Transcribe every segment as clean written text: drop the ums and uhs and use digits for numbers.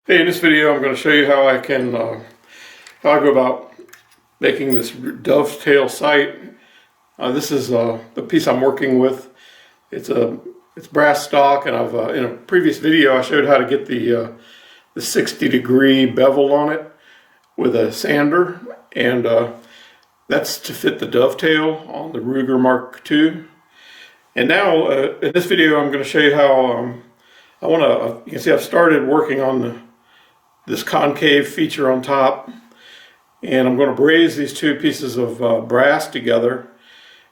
Hey, in this video I'm going to show you how I go about making this dovetail sight. This is the piece I'm working with. It's brass stock, and I've in a previous video I showed how to get the 60-degree bevel on it with a sander, and that's to fit the dovetail on the Ruger Mark II. And now in this video I'm going to show you how you can see I've started working on this concave feature on top, and I'm going to braze these two pieces of brass together,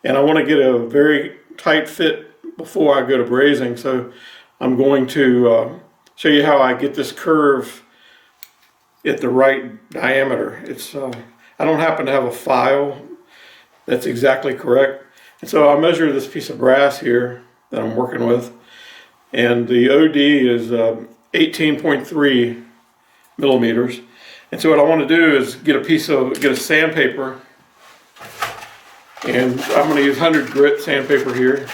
and I want to get a very tight fit before I go to brazing. So I'm going to show you how I get this curve at the right diameter. I don't happen to have a file that's exactly correct, and so I'll measure this piece of brass here that I'm working with, and the OD is 18.3 millimeters. And so what I want to do is get a sandpaper, and I'm going to use 100 grit sandpaper here,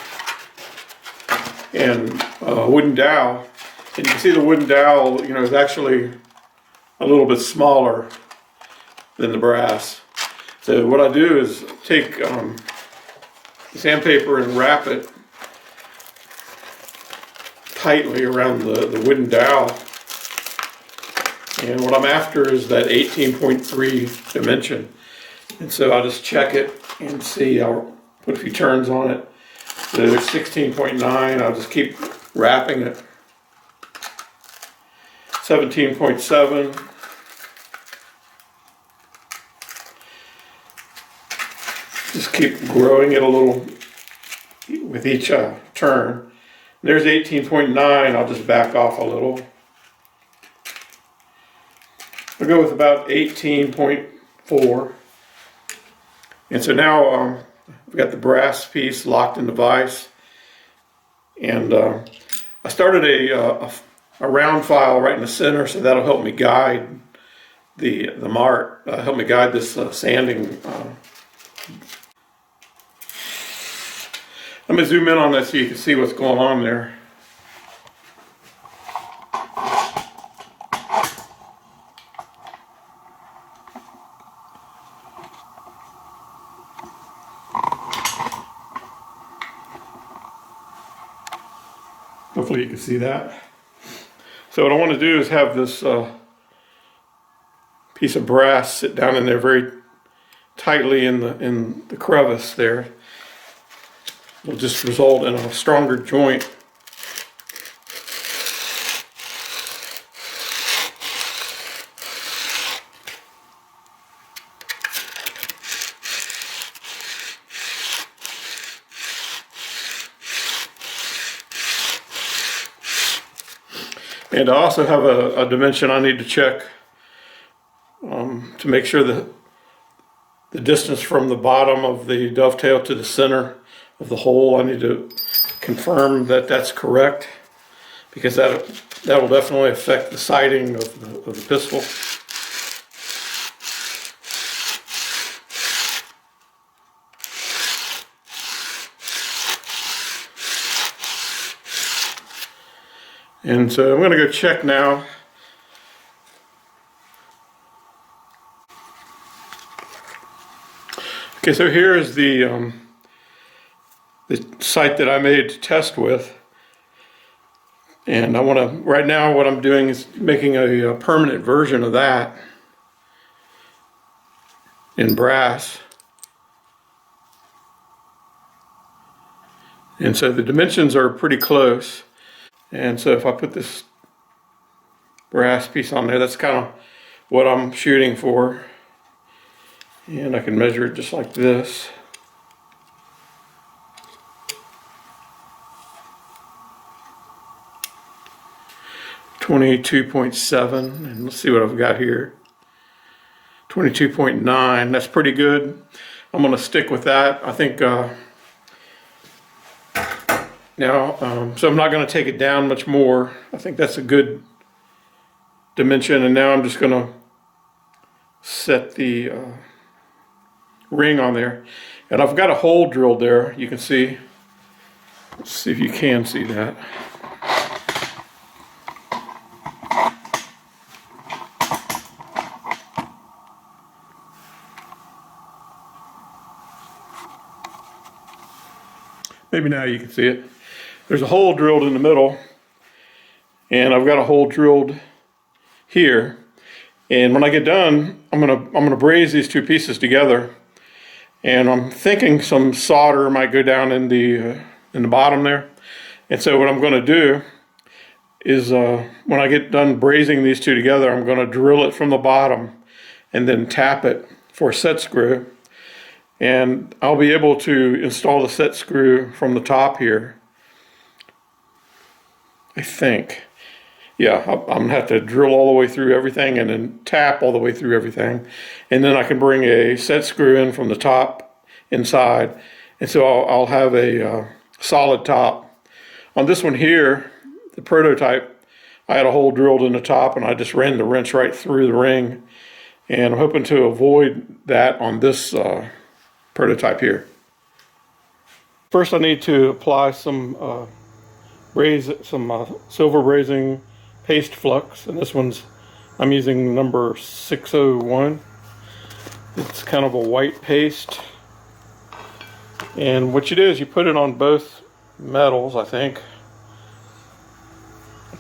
and a wooden dowel. And you can see the wooden dowel, is actually a little bit smaller than the brass. So what I do is take the sandpaper and wrap it tightly around the wooden dowel. And what I'm after is that 18.3 dimension. And so I'll just check it and see. I'll put a few turns on it. So there's 16.9. I'll just keep wrapping it. 17.7. Just keep growing it a little with each turn. There's 18.9. I'll just back off a little. I'll go with about 18.4. And so now I've got the brass piece locked in the vise. And I started a round file right in the center, so that'll help me guide the mark, help me guide this sanding. Let me zoom in on this so you can see what's going on there. Hopefully you can see that. So what I want to do is have this piece of brass sit down in there very tightly in the crevice there. It'll just result in a stronger joint. And I also have a dimension I need to check to make sure that the distance from the bottom of the dovetail to the center of the hole, I need to confirm that that's correct, because that will definitely affect the sighting of the pistol. And so I'm going to go check now. Okay, so here is the sight that I made to test with. And I want to, right now what I'm doing is making a permanent version of that in brass. And so the dimensions are pretty close. And so if I put this brass piece on there, that's kind of what I'm shooting for. And I can measure it just like this. .7, and let's see what I've got here. 22.9, that's pretty good. I'm going to stick with that. I think now, so I'm not going to take it down much more. I think that's a good dimension, and now I'm just going to set the ring on there. And I've got a hole drilled there, you can see. Let's see if you can see that. maybe now you can see it. There's a hole drilled in the middle, and I've got a hole drilled here. And when I get done, I'm gonna braze these two pieces together. And I'm thinking some solder might go down in the bottom there. And so what I'm going to do is when I get done brazing these two together, I'm going to drill it from the bottom and then tap it for a set screw. And I'll be able to install the set screw from the top here, I think. Yeah, I'm going to have to drill all the way through everything and then tap all the way through everything. And then I can bring a set screw in from the top inside. And so I'll have a solid top. On this one here, the prototype, I had a hole drilled in the top and I just ran the wrench right through the ring. And I'm hoping to avoid that on this prototype here. First I need to apply some silver brazing paste flux, and this one's, I'm using number 601. It's kind of a white paste. And what you do is you put it on both metals, I think,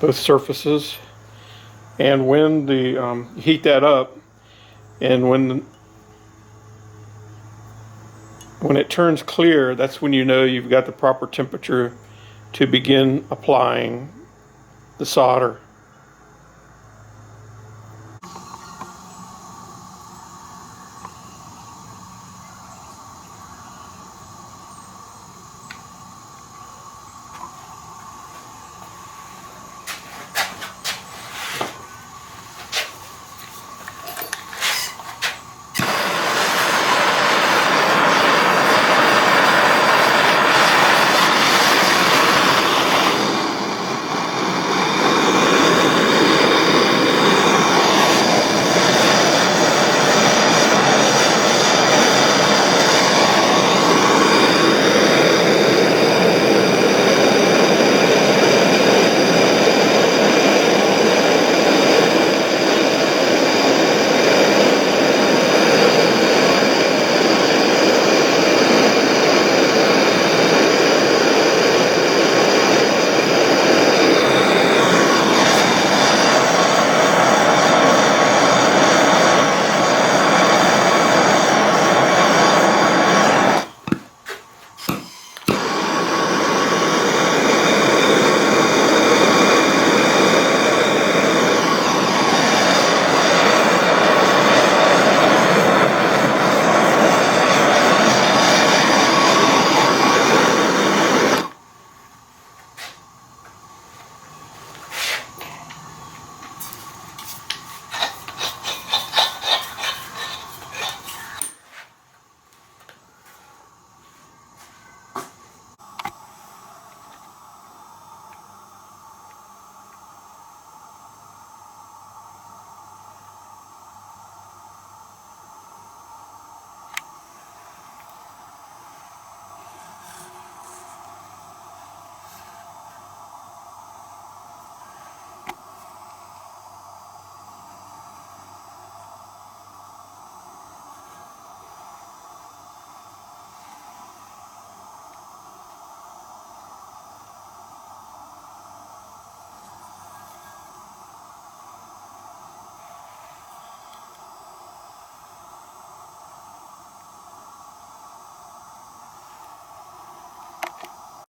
both surfaces, and when the heat that up, and when it turns clear, that's when you know you've got the proper temperature to begin applying the solder.